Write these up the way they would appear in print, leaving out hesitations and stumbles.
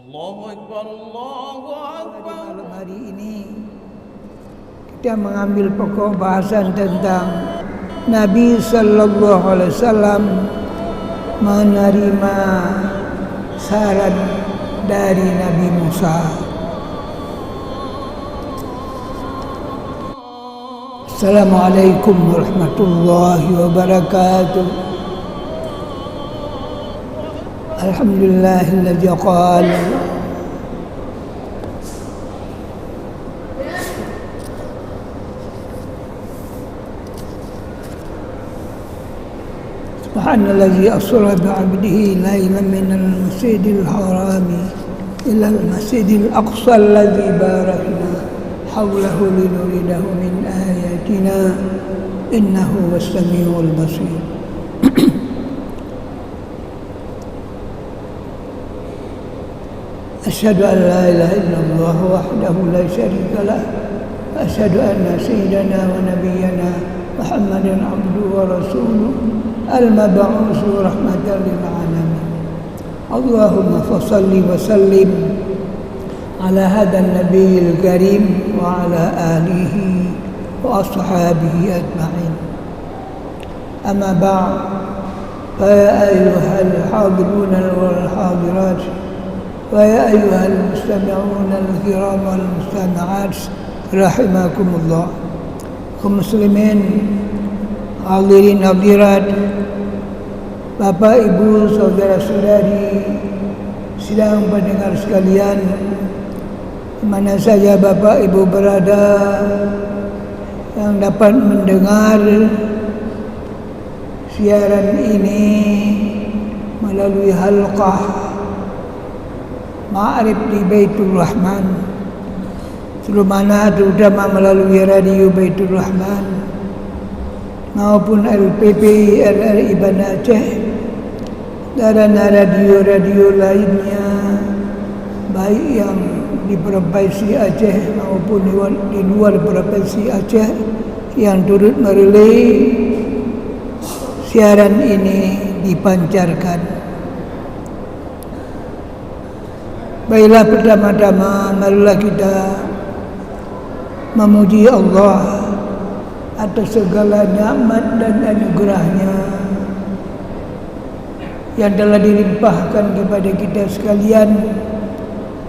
Allahu Akbar, Allahu Akbar. Malam hari ini kita mengambil pokok bahasan tentang Nabi Sallallahu Alaihi Wasallam menerima saran dari Nabi Musa. Assalamualaikum warahmatullahi wabarakatuh. Alhamdulillahilladzi qala Subhanalladzi asra bi'abdihi laylan minal masjidil harami ilal masjidil aqsa alladzi barakna hawlahu linuridahu min ayatina innahu was-sami'ul basir. Asyhadu an la ilaha illallah wahdahu la syarika lah wa asyhadu anna sayyidana wa nabiyyana Muhammadan abduhu wa rasuluh al-mab'uusu rahmatan lil alamin. Allahumma fashalli wa sallim ala hadzal nabiyil karim wa ala alihi wa ashabihi ajma'in. Amma ba'd, fa ya ayyuhal hadiruna wal hadirat wa ya ayyuhal mustami'una al-kiram wal mustama'at rahimakumullah. Kaum muslimin, hadirin hadirat, Bapak, Ibu, saudara-saudari, sidang pendengar sekalian, di mana saja Bapak Ibu berada yang dapat mendengar siaran ini melalui halqah Ma'arif di Baitur Rahman, terutama melalui radio Baitur Rahman maupun LPP RRI Banda Aceh dan radio-radio lainnya, baik yang di Provinsi Aceh maupun di luar Provinsi Aceh yang turut merelay siaran ini dipancarkan. Baiklah, pertama-tama marilah kita memuji Allah atas segala nikmat dan anugerahnya yang telah dilimpahkan kepada kita sekalian,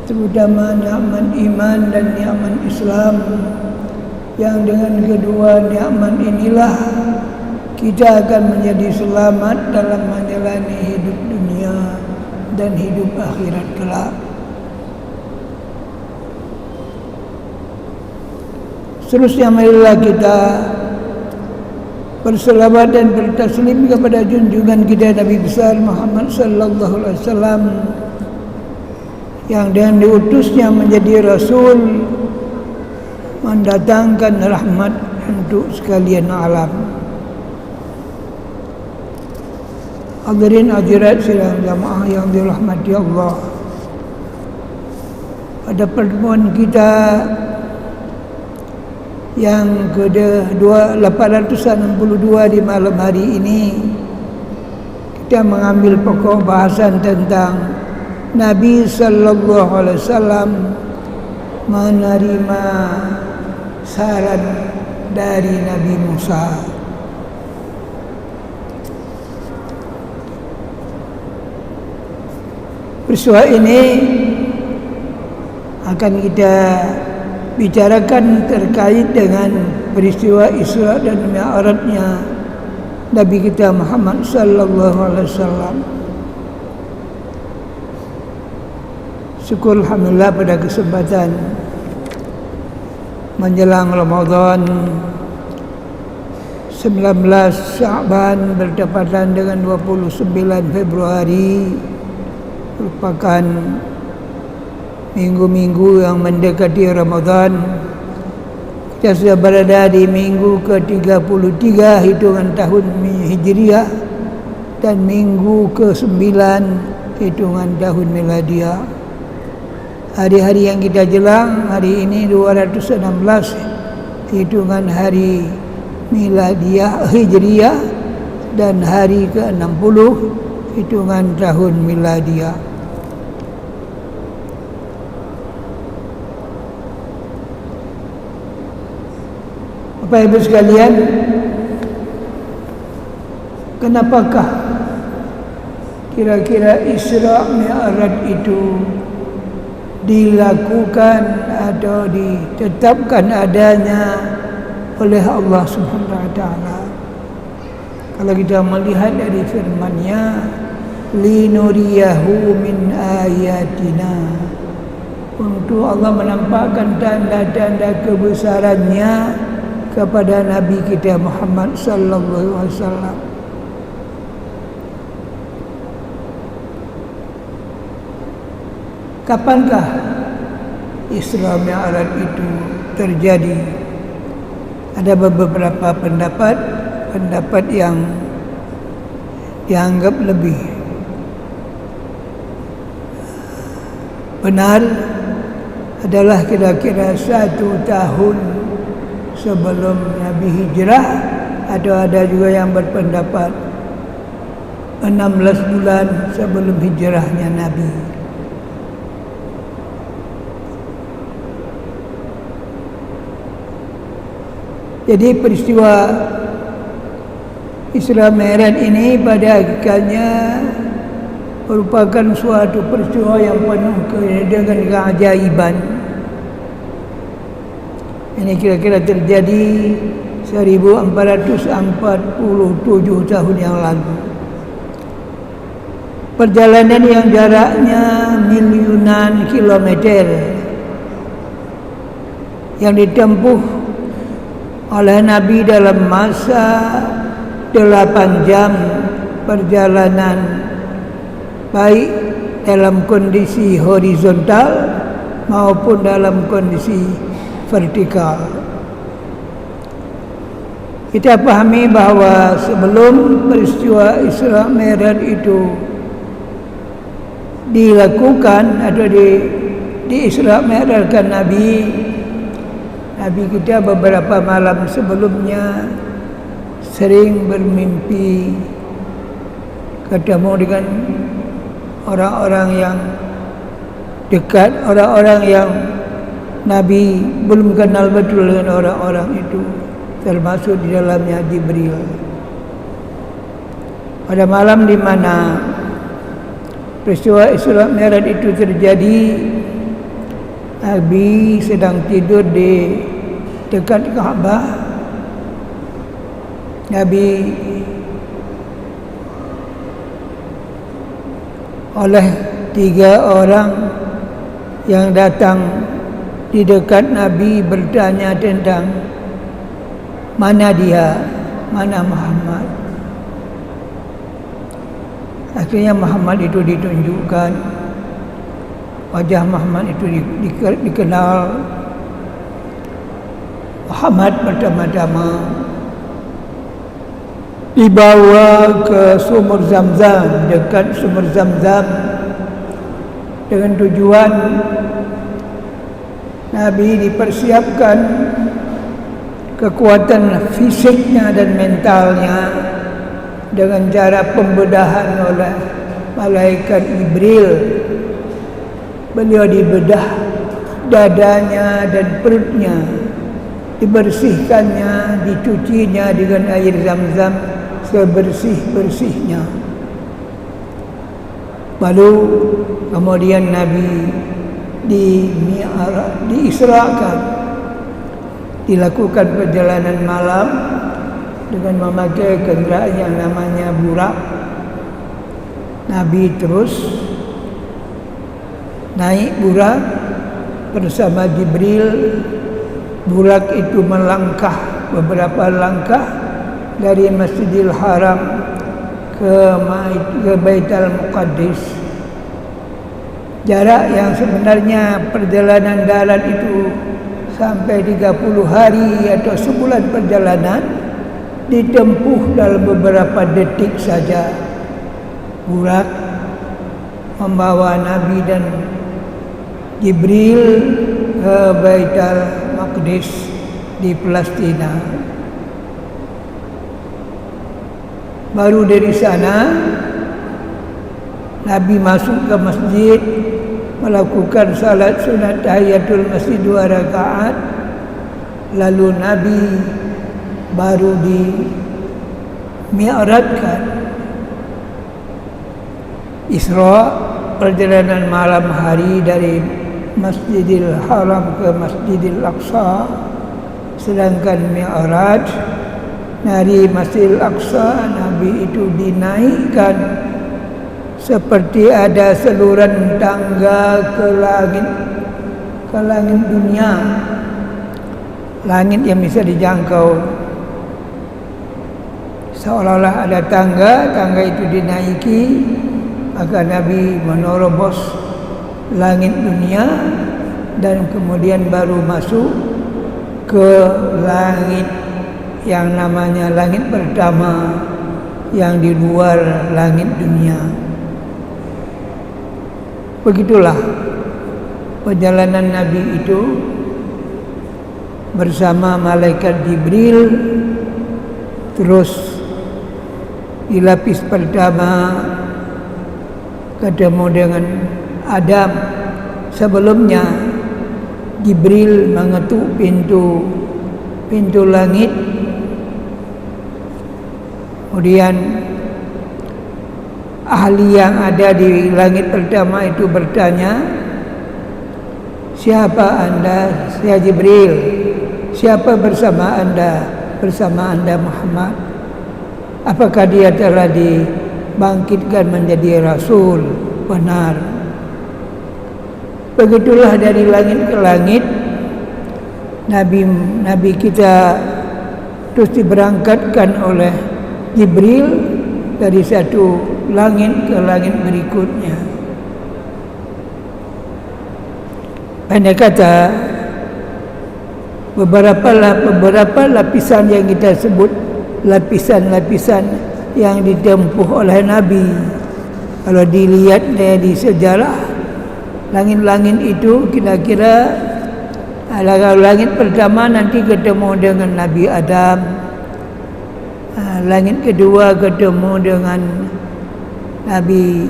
terutama nikmat iman dan nikmat Islam, yang dengan kedua nikmat inilah kita akan menjadi selamat dalam menjalani hidup dunia dan hidup akhirat kelak. Seterusnya marilah kita berselawat dan bertaslim kepada junjungan kita Nabi besar Muhammad sallallahu alaihi wasallam yang dengan diutusnya menjadi rasul mendatangkan rahmat untuk sekalian alam. Hadirin hadirat sidang jamaah yang dirahmati Allah, pada pertemuan kita yang ke-862 di malam hari ini, kita mengambil pokok bahasan tentang Nabi Sallallahu Alaihi Wasallam menerima saran dari Nabi Musa. Peristiwa ini akan kita bicarakan terkait dengan peristiwa Isra dan Mi'rajnya Nabi kita Muhammad sallallahu alaihi wasallam. Syukur alhamdulillah pada kesempatan menjelang Ramadan 19 Sya'ban bertepatan dengan 29 Februari, merupakan minggu-minggu yang mendekati Ramadan. Kita sudah berada di minggu ke-33 hitungan tahun Hijriah dan minggu ke-9 hitungan tahun Miladiah. Hari-hari yang kita jelang hari ini 216 hitungan hari Miladiah Hijriah dan hari ke-60 hitungan tahun Miladiah. Bapak Ibu sekalian, kenapakah kira-kira Isra Mi'raj itu dilakukan atau ditetapkan adanya oleh Allah Subhanahu wa taala? Kalau kita melihat dari firman-Nya, linuriyahu min ayatina, untuk Allah menampakkan tanda-tanda kebesarannya kepada Nabi kita Muhammad sallallahu alaihi wasallam. Kapankah Isra Mi'raj itu terjadi? Ada beberapa pendapat yang dianggap lebih benar adalah kira-kira 1 tahun sebelum Nabi hijrah, atau ada juga yang berpendapat 16 bulan sebelum hijrahnya Nabi. Jadi peristiwa Isra Mi'raj ini pada hakikatnya merupakan suatu peristiwa yang penuh dengan keajaiban. Ini kira-kira terjadi 1447 tahun yang lalu. Perjalanan yang jaraknya miliunan kilometer yang ditempuh oleh Nabi dalam masa 8 jam perjalanan, baik dalam kondisi horizontal maupun dalam kondisi vertikal. Kita pahami bahawa sebelum peristiwa Isra Mi'raj itu dilakukan atau di Isra Mi'rajkan Nabi kita beberapa malam sebelumnya sering bermimpi ketemu dengan orang-orang yang dekat, orang-orang yang Nabi belum kenal betul dengan orang-orang itu, termasuk di dalamnya Jibril. Pada malam di mana peristiwa Isra Mi'raj itu terjadi, Nabi sedang tidur di dekat Ka'bah. Nabi oleh 3 orang yang datang di dekat Nabi bertanya tentang mana dia, mana Muhammad. Akhirnya Muhammad itu ditunjukkan, wajah Muhammad itu dikenal. Muhammad pertama-tama dibawa ke sumur Zamzam, dekat sumur Zamzam, dengan tujuan Nabi dipersiapkan kekuatan fisiknya dan mentalnya dengan cara pembedahan oleh malaikat Jibril. Beliau dibedah dadanya dan perutnya, dibersihkannya, dicucinya dengan air Zamzam sebersih-bersihnya. Lalu kemudian Nabi diisrakan, dilakukan perjalanan malam dengan memakai kenderaan yang namanya burak. Nabi terus naik burak bersama Jibril. Burak itu melangkah beberapa langkah dari Masjidil Haram ke Baitul Muqaddis. Jarak yang sebenarnya perjalanan darat itu sampai 30 hari atau sebulan perjalanan ditempuh dalam beberapa detik saja. Burak membawa Nabi dan Jibril ke Baitul Maqdis di Palestina. Baru dari sana Nabi masuk ke masjid, melakukan salat sunat tahiyatul masjid 2 rakaat. Lalu Nabi baru di mi'rajkan. Isra perjalanan malam hari dari Masjidil Haram ke Masjidil Aqsa, sedangkan mi'raj dari Masjidil Aqsa Nabi itu dinaikkan seperti ada saluran tangga ke langit dunia, langit yang bisa dijangkau. Seolah-olah ada tangga itu dinaiki, maka Nabi menerobos langit dunia dan kemudian baru masuk ke langit yang namanya langit pertama yang di luar langit dunia. Begitulah perjalanan Nabi itu bersama malaikat Jibril. Terus di lapis pertama ketemu dengan Adam. Sebelumnya Jibril mengetuk pintu langit. Kemudian ahli yang ada di langit pertama itu bertanya, "Siapa Anda?" "Saya Jibril." "Siapa bersama Anda?" "Bersama Anda Muhammad." "Apakah dia telah dibangkitkan menjadi Rasul?" "Benar." Begitulah dari langit ke langit Nabi kita terus diberangkatkan oleh Jibril dari satu langit ke langit berikutnya. Pendek kata, beberapa lapisan yang kita sebut lapisan-lapisan yang ditempuh oleh Nabi. Kalau dilihat dari sejarah, langit-langit itu kira-kira langit pertama nanti ketemu dengan Nabi Adam, langit kedua ketemu dengan Nabi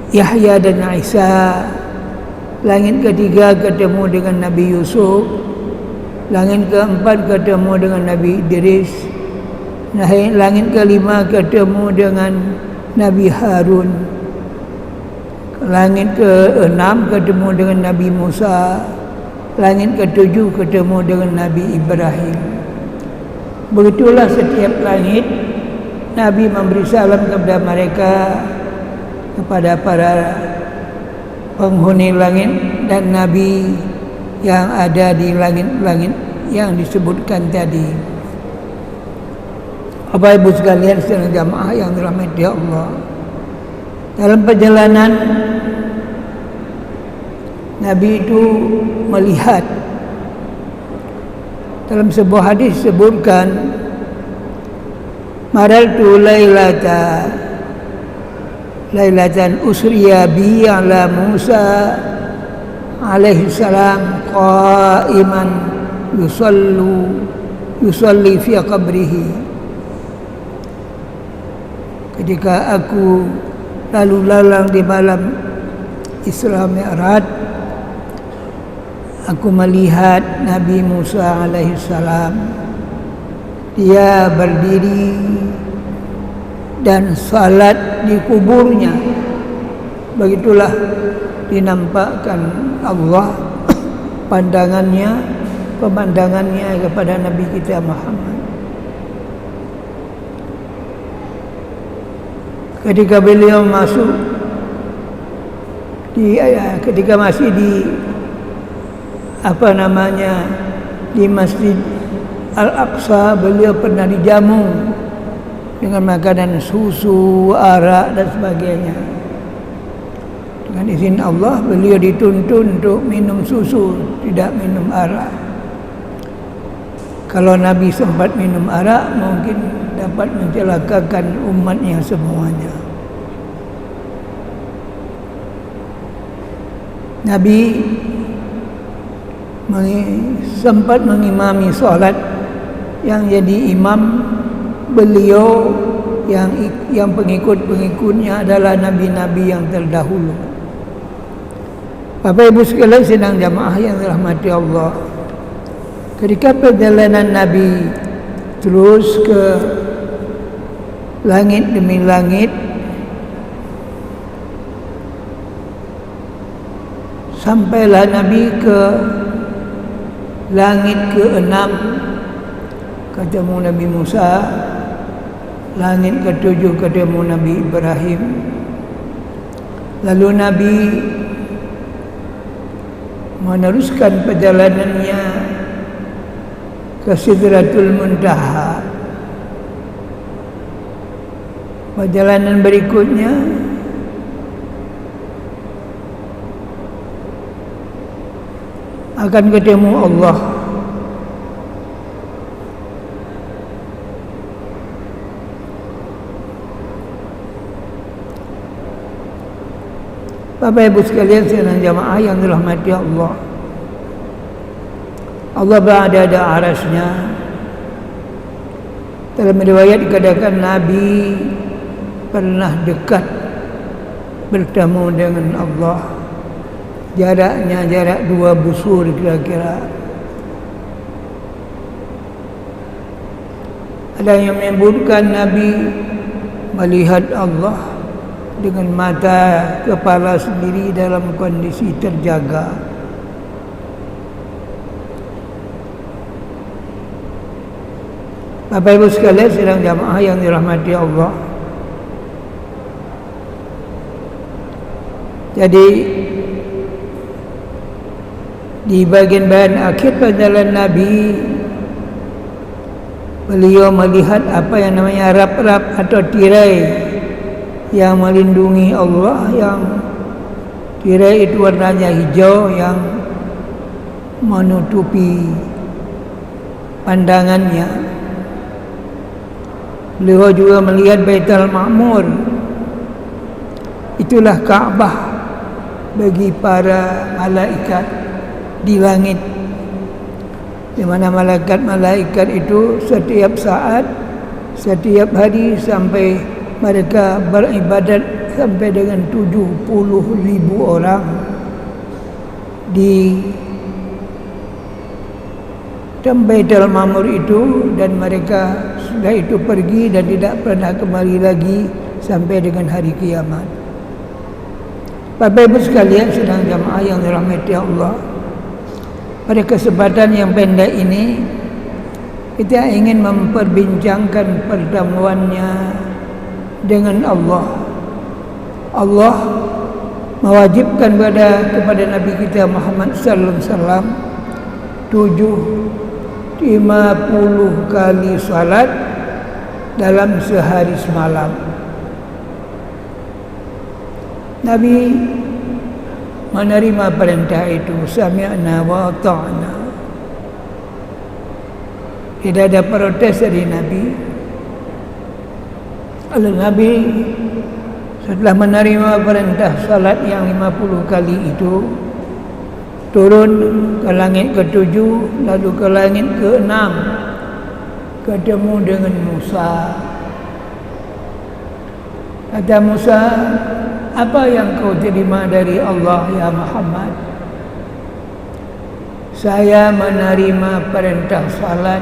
Yahya dan Isa, langit ketiga ketemu dengan Nabi Yusuf, langit keempat ketemu dengan Nabi Idris, langit kelima ketemu dengan Nabi Harun, langit keenam ketemu dengan Nabi Musa, langit ketujuh ketemu dengan Nabi Ibrahim. Begitulah setiap langit Nabi memberi salam kepada mereka, kepada para penghuni langit dan Nabi yang ada di langit-langit yang disebutkan tadi. Bapak Ibu sekalian sedang jamaah yang dirahmati Allah, dalam perjalanan Nabi itu melihat, dalam sebuah hadis disebutkan, marartu lailatan usriya bi ala Musa alaihi salam qa'iman yusalli fi qabrihi. Ketika aku lalu lalang di malam Isra Mi'raj, aku melihat Nabi Musa alaihi salam, dia berdiri dan salat di kuburnya. Begitulah dinampakkan Allah pemandangannya kepada Nabi kita Muhammad. Ketika beliau masuk ketika masih di di Masjid Al-Aqsa, beliau pernah dijamu dengan makanan susu, arak dan sebagainya. Dengan izin Allah, beliau dituntun untuk minum susu, tidak minum arak. Kalau Nabi sempat minum arak, mungkin dapat mencelakakan umatnya semuanya. Nabi sempat mengimami solat, yang jadi imam beliau yang pengikut-pengikutnya adalah nabi-nabi yang terdahulu. Bapak Ibu sekalian sedang jamaah yang dirahmati Allah, ketika perjalanan Nabi terus ke langit demi langit, sampailah Nabi ke langit ke-6, ketemu Nabi Musa. Langit ke-7 ketemu Nabi Ibrahim. Lalu Nabi meneruskan perjalanannya ke Sidratul Muntaha. Perjalanan berikutnya akan ketemu Allah. Bapak Ibu sekalian sekalian jamaah yang dirahmati Allah, Allah berada di arasnya. Dalam riwayat dikatakan Nabi pernah dekat bertemu dengan Allah. Jaraknya jarak 2 busur kira-kira. Ada yang menyebutkan Nabi melihat Allah dengan mata kepala sendiri dalam kondisi terjaga. Bapak Ibu sekalian sedang jamaah yang dirahmati Allah. Jadi di bagian akhir perjalanan Nabi, beliau melihat apa yang namanya rap-rap atau tirai yang melindungi Allah, yang tirai itu warnanya hijau yang menutupi pandangannya. Beliau juga melihat Baitul Ma'mur. Itulah Ka'bah bagi para malaikat di langit, di mana malaikat-malaikat itu setiap saat, setiap hari sampai mereka beribadat sampai dengan 70.000 orang di Baitul Ma'mur itu, dan mereka sudah itu pergi dan tidak pernah kembali lagi sampai dengan hari kiamat. Bapak Ibu sekalian sedang jamaah yang dirahmati Allah, pada kesempatan yang pendek ini kita ingin memperbincangkan pertemuannya dengan Allah. Allah mewajibkan kepada Nabi kita Muhammad sallallahu alaihi wasallam 50 kali salat dalam sehari semalam. Nabi menerima perintah itu, sami'na wa ata'na. Tidak ada protes dari Nabi. Lalu Nabi setelah menerima perintah salat yang 50 kali itu, turun ke langit ke-7, lalu ke langit ke-6, ketemu dengan Musa. Kata Musa, apa yang kau terima dari Allah ya Muhammad? Saya menerima perintah salat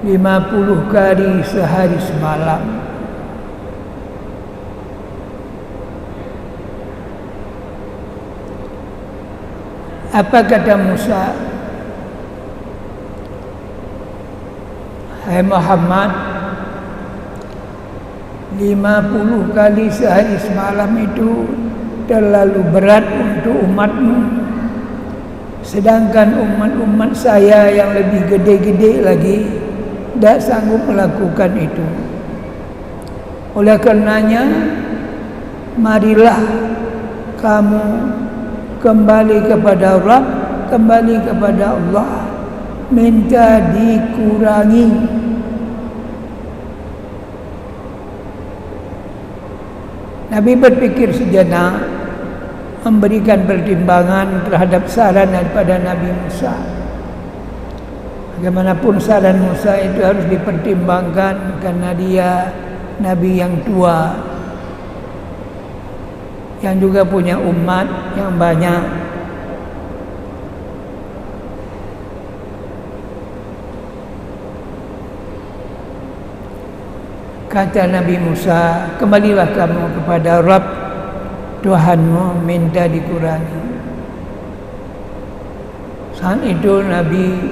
50 kali sehari semalam. Apa kata Musa? Hai Muhammad, 50 kali sehari semalam itu terlalu berat untuk umatmu, sedangkan umat-umat saya yang lebih gede-gede lagi tidak sanggup melakukan itu. Oleh karenanya, marilah kamu kembali kepada Rabb, kembali kepada Allah, minta dikurangi. Nabi berpikir sejenak, memberikan pertimbangan terhadap saran daripada Nabi Musa. Bagaimanapun saran Musa itu harus dipertimbangkan karena dia Nabi yang tua, yang juga punya umat yang banyak. Kata Nabi Musa, kembalilah kamu kepada Rabb Tuhanmu, minta dikurangi. Saat itu Nabi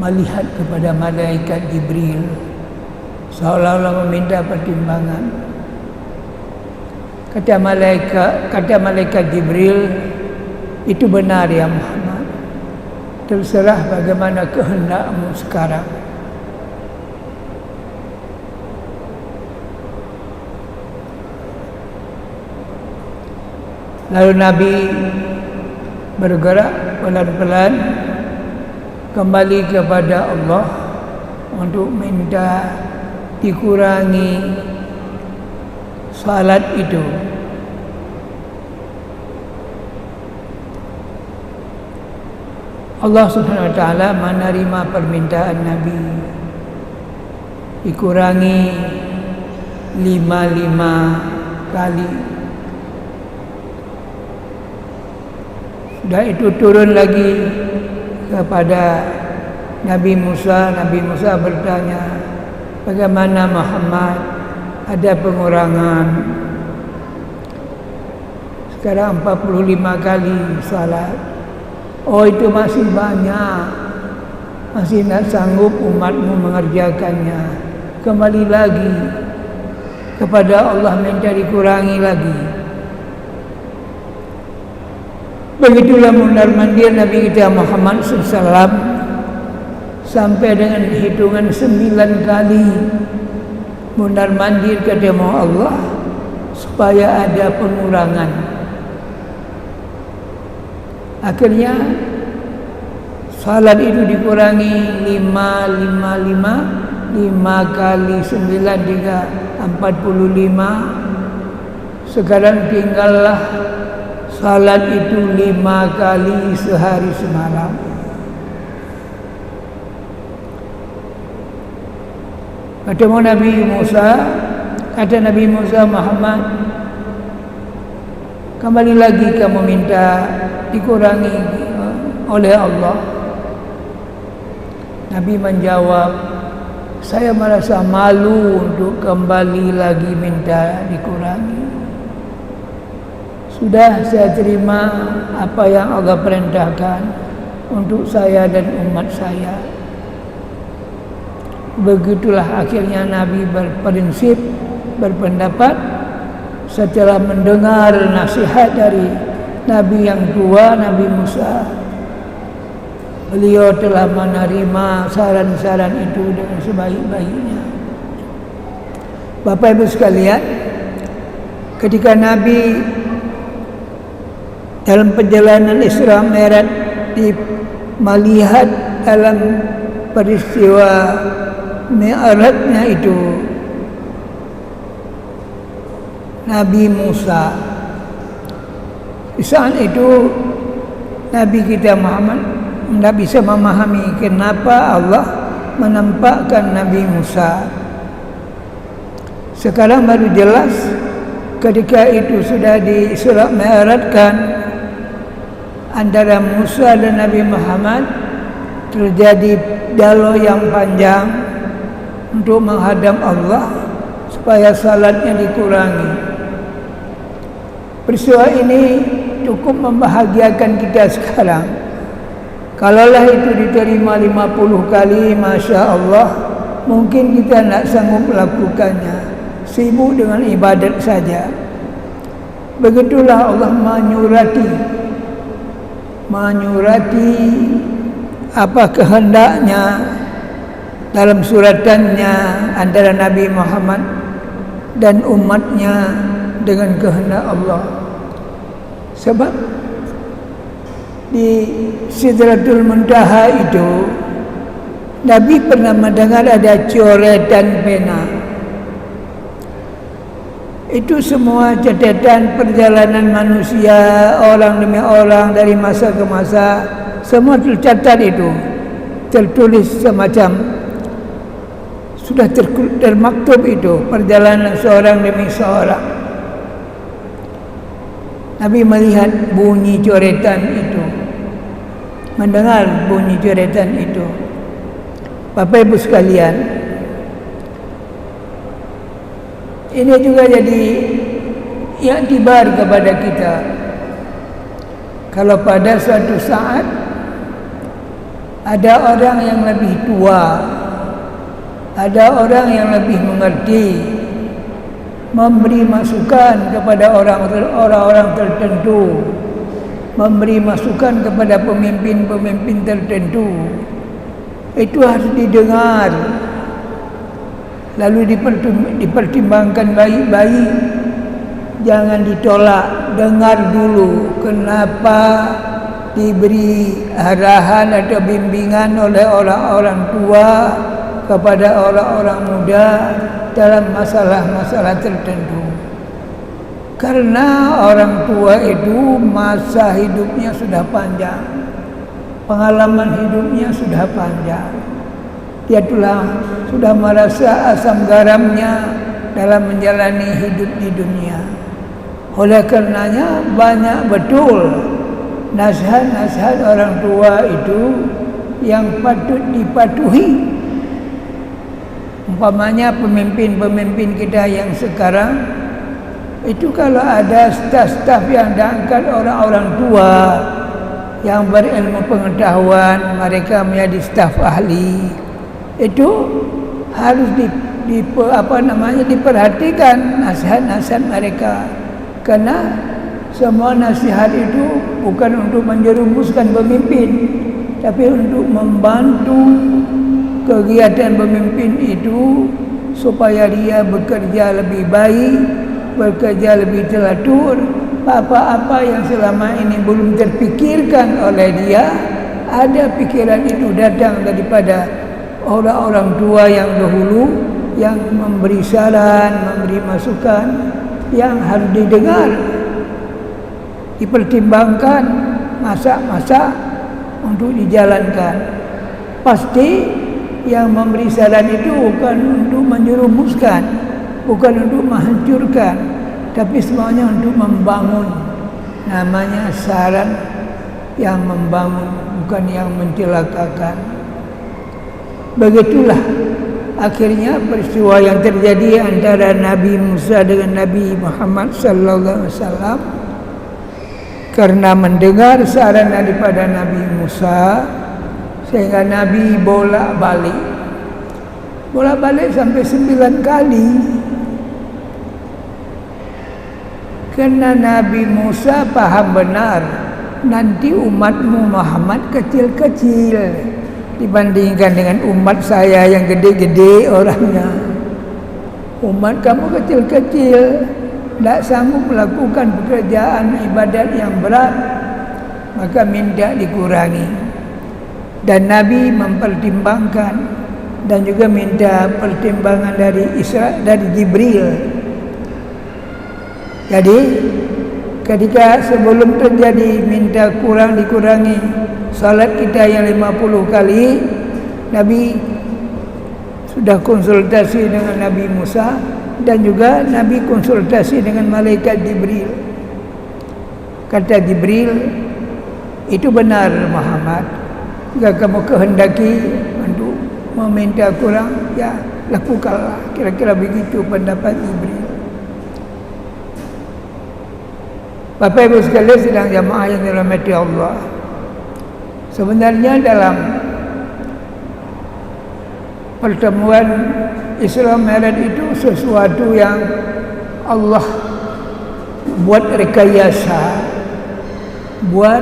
melihat kepada malaikat Jibril, seolah-olah meminta pertimbangan. Kata malaikat Jibril, itu benar ya Muhammad. Terserah bagaimana kehendakmu sekarang. Lalu Nabi bergerak pelan-pelan kembali kepada Allah untuk minta dikurangi salat itu. Allah Subhanahu wa taala menerima permintaan Nabi, dikurangi 5 kali. Sudah itu turun lagi kepada Nabi Musa. Nabi Musa bertanya, bagaimana Muhammad, ada pengurangan? Sekarang 45 kali salat. Oh, itu masih banyak, masih tidak sanggup umatmu mengerjakannya. Kembali lagi kepada Allah, minta dikurangi lagi. Begitulah mundar-mandir Nabi kita Muhammad SAW sampai dengan hitungan 9 kali mundar-mandir ketemu Allah supaya ada pengurangan. Akhirnya salat itu dikurangi 5 kali 9 3 45. Sekarang tinggallah salat itu 5 kali sehari semalam. Ketemu Nabi Musa, kata Nabi Musa, Muhammad, kembali lagi kamu minta dikurangi oleh Allah. Nabi menjawab, saya merasa malu untuk kembali lagi minta dikurangi. Sudah saya terima apa yang Allah perintahkan untuk saya dan umat saya. Begitulah akhirnya Nabi berprinsip, berpendapat setelah mendengar nasihat dari Nabi yang tua, Nabi Musa. Beliau telah menerima saran-saran itu dengan sebaik-baiknya. Bapak Ibu sekalian, ketika Nabi dalam perjalanan Isra Mi'raj melihat dalam peristiwa Mi'rajnya itu Nabi Musa. Di saat itu Nabi kita Muhammad tidak bisa memahami kenapa Allah menampakkan Nabi Musa. Sekarang baru jelas ketika itu sudah di Isra Mi'rajkan antara Musa dan Nabi Muhammad, terjadi dialog yang panjang untuk menghadap Allah supaya salatnya dikurangi. Peristiwa ini cukup membahagiakan kita sekarang. Kalaulah itu diterima 50 kali, Masya Allah, mungkin kita tidak sanggup melakukannya, sibuk dengan ibadat saja. Begitulah Allah menyurati apa kehendaknya dalam suratannya antara Nabi Muhammad dan umatnya dengan kehendak Allah. Sebab di Sidratul Muntaha itu Nabi pernah mendengar ada coretan pena. Itu semua catatan perjalanan manusia, orang demi orang dari masa ke masa, semua tercatat itu, tertulis semacam sudah termaktub itu perjalanan seorang demi seorang. Nabi melihat bunyi coretan itu, mendengar bunyi coretan itu. Bapak Ibu sekalian, Ini juga jadi iktibar kepada kita. Kalau pada suatu saat ada orang yang lebih tua, ada orang yang lebih mengerti, memberi masukan kepada orang-orang tertentu, memberi masukan kepada pemimpin-pemimpin tertentu, itu harus didengar, lalu dipertimbangkan baik-baik, jangan ditolak. Dengar dulu kenapa diberi arahan atau bimbingan oleh orang-orang tua kepada orang-orang muda dalam masalah-masalah tertentu. Karena orang tua itu masa hidupnya sudah panjang, pengalaman hidupnya sudah panjang. Dia sudah merasa asam garamnya dalam menjalani hidup di dunia. Oleh karenanya banyak betul nasihat-nasihat orang tua itu yang patut dipatuhi. Umpamanya pemimpin-pemimpin kita yang sekarang itu, kalau ada staf-staf yang diangkat orang-orang tua yang berilmu pengetahuan, mereka menjadi staf ahli, itu harus diperhatikan nasihat-nasihat mereka. Karena semua nasihat itu bukan untuk menjerumuskan pemimpin, tapi untuk membantu kegiatan pemimpin itu supaya dia bekerja lebih baik, bekerja lebih teratur. Apa-apa yang selama ini belum terpikirkan oleh dia, ada pikiran itu datang daripada orang-orang tua yang dahulu, yang memberi saran, memberi masukan, yang harus didengar, dipertimbangkan masa-masa untuk dijalankan. Pasti yang memberi saran itu bukan untuk menjerumuskan, bukan untuk menghancurkan, tapi semuanya untuk membangun. Namanya saran yang membangun, bukan yang mencelakakan. Begitulah akhirnya peristiwa yang terjadi antara Nabi Musa dengan Nabi Muhammad sallallahu alaihi wasallam. Karena mendengar saran daripada Nabi Musa, sehingga Nabi bolak-balik sampai 9 kali. Karena Nabi Musa paham benar, nanti umatmu Muhammad kecil-kecil dibandingkan dengan umat saya yang gede-gede orangnya. Umat kamu kecil-kecil, tidak sanggup melakukan pekerjaan ibadat yang berat, maka minta dikurangi. Dan Nabi mempertimbangkan dan juga minta pertimbangan dari Jibril. Jadi ketika sebelum terjadi minta dikurangi salat kita yang 50 kali, Nabi sudah konsultasi dengan Nabi Musa, dan juga Nabi konsultasi dengan malaikat Jibril. Kata Jibril, itu benar Muhammad, jika kamu kehendaki untuk meminta kurang, ya lakukanlah. Kira-kira begitu pendapat Jibril. Bapak Ibu sekalian sedang jamaah yang dirahmati Allah, sebenarnya dalam pertemuan Isra Mi'raj itu sesuatu yang Allah buat rekayasa, buat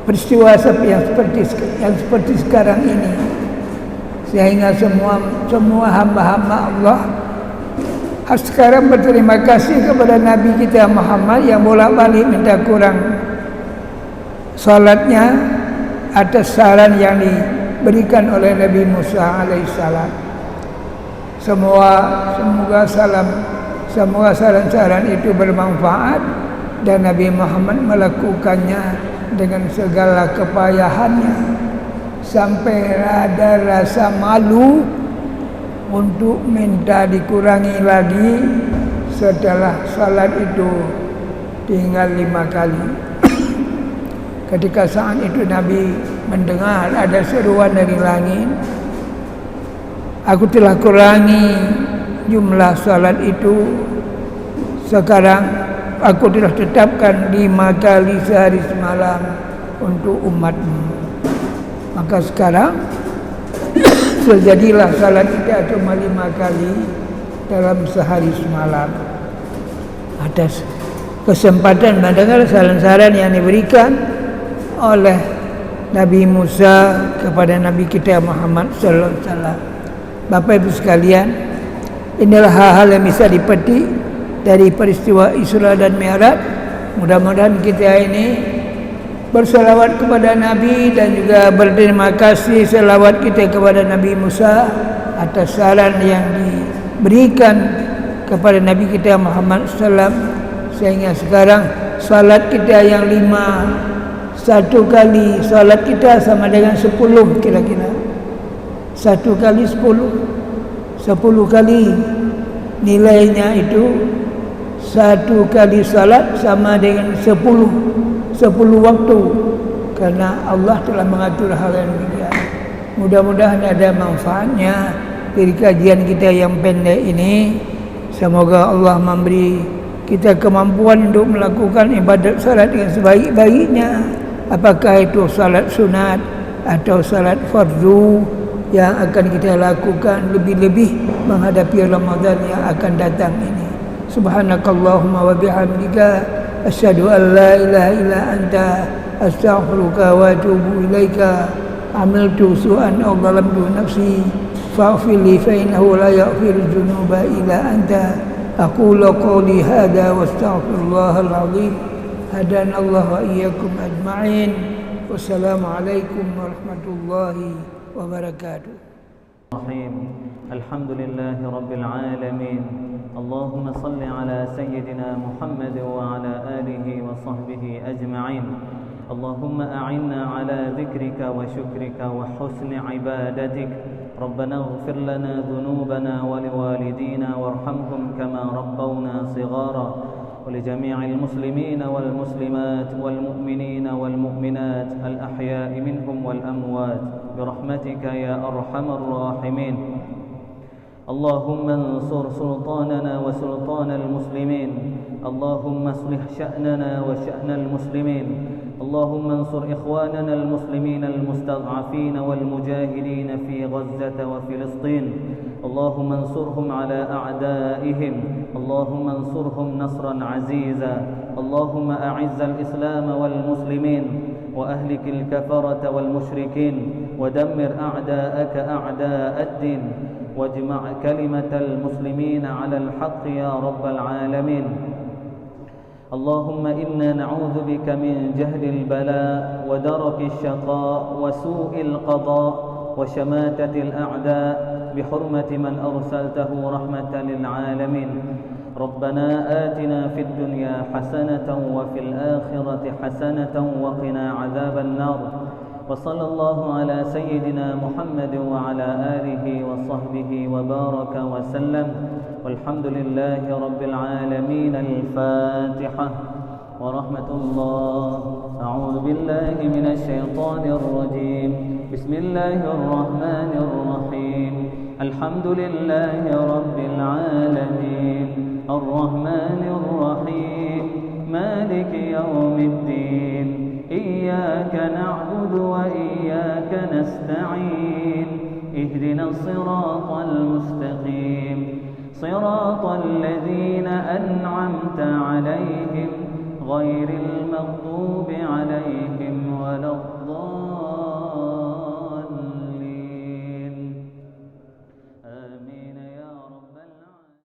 peristiwa yang seperti sekarang ini, sehingga semua hamba-hamba Allah sekarang berterima kasih kepada Nabi kita Muhammad yang bolak-balik minta kurang salatnya atas saran yang diberikan oleh Nabi Musa alaihissalam. Semoga saran-saran itu bermanfaat dan Nabi Muhammad melakukannya dengan segala kepayahannya, sampai ada rasa malu untuk minta dikurangi lagi setelah salat itu tinggal 5 kali. Ketika saat itu Nabi mendengar ada seruan dari langit, aku telah kurangi jumlah salat itu sekarang aku telah tetapkan 5 kali sehari semalam untuk umatmu. Maka sekarang terjadilah salat kita cuma 5 kali dalam sehari semalam. Atas kesempatan mendengar saran-saran yang diberikan oleh Nabi Musa kepada Nabi kita Muhammad sallallahu alaihi wasallam. Bapak Ibu sekalian, inilah hal-hal yang bisa dipetik dari peristiwa Isra dan Mi'raj. Mudah-mudahan kita ini berselawat kepada Nabi dan juga berterima kasih selawat kita kepada Nabi Musa atas saran yang diberikan kepada Nabi kita Muhammad SAW, sehingga sekarang salat kita yang 5, 1 kali salat kita sama dengan 10 kira-kira. 1 kali 10 kali nilainya itu 1 kali salat sama dengan 10 waktu, karena Allah telah mengatur hal yang demikian. Mudah-mudahan ada manfaatnya dari kajian kita yang pendek ini. Semoga Allah memberi kita kemampuan untuk melakukan ibadat salat dengan sebaik-baiknya, apakah itu salat sunat atau salat fardu yang akan kita lakukan lebih-lebih menghadapi Ramadan yang akan datang ini. Subhanakallahumma wa bihamdika asyhadu an la ilaha illa anta astaghfiruka wa atubu ilaika. Amiltu su'an aw zalamtu nafsi faghfir li fa innahu la yaghfiru dzunuba illa anta. Aqulu qawli hadha wa astaghfirullahal azim. Hadana Allah wa iyyakum ajma'in. Wassalamualaikum warahmatullahi wabarakatuh. الحمد لله رب العالمين. اللهم صل على سيدنا محمد وعلى آله وصحبه أجمعين. اللهم أعنا على ذكرك وشكرك وحسن عبادتك. ربنا اغفر لنا ذنوبنا ولوالدينا وارحمهم كما ربونا صغارا. ولجميع المسلمين والمسلمات والمؤمنين والمؤمنات الأحياء منهم والأموات برحمتك يا أرحم الراحمين. اللهم انصر سلطاننا وسلطان المسلمين. اللهم اصلح شأننا وشأن المسلمين. اللهم انصر إخواننا المسلمين المستضعفين والمجاهدين في غزة وفلسطين. اللهم انصرهم على أعدائهم. اللهم انصرهم نصرا عزيزا. اللهم أعز الإسلام والمسلمين وأهلك الكفرة والمشركين ودمر أعداءك أعداء الدين واجمع كلمة المسلمين على الحق يا رب العالمين. اللهم إنا نعوذ بك من جهل البلاء ودرك الشقاء وسوء القضاء وشماتة الأعداء بحرمة من أرسلته رحمة للعالمين. ربنا آتنا في الدنيا حسنة وفي الآخرة حسنة وقنا عذاب النار. وصلى الله على سيدنا محمد وعلى آله وصحبه وبارك وسلم. والحمد لله رب العالمين. الفاتحة ورحمة الله. أعوذ بالله من الشيطان الرجيم. بسم الله الرحمن الرحيم. الحمد لله رب العالمين. الرحمن الرحيم. مالك يوم الدين. إياك نعبد وإياك نستعين. اهدنا الصراط المستقيم. صراط الذين أنعمت عليهم غير المغضوب عليهم ولا الضالين.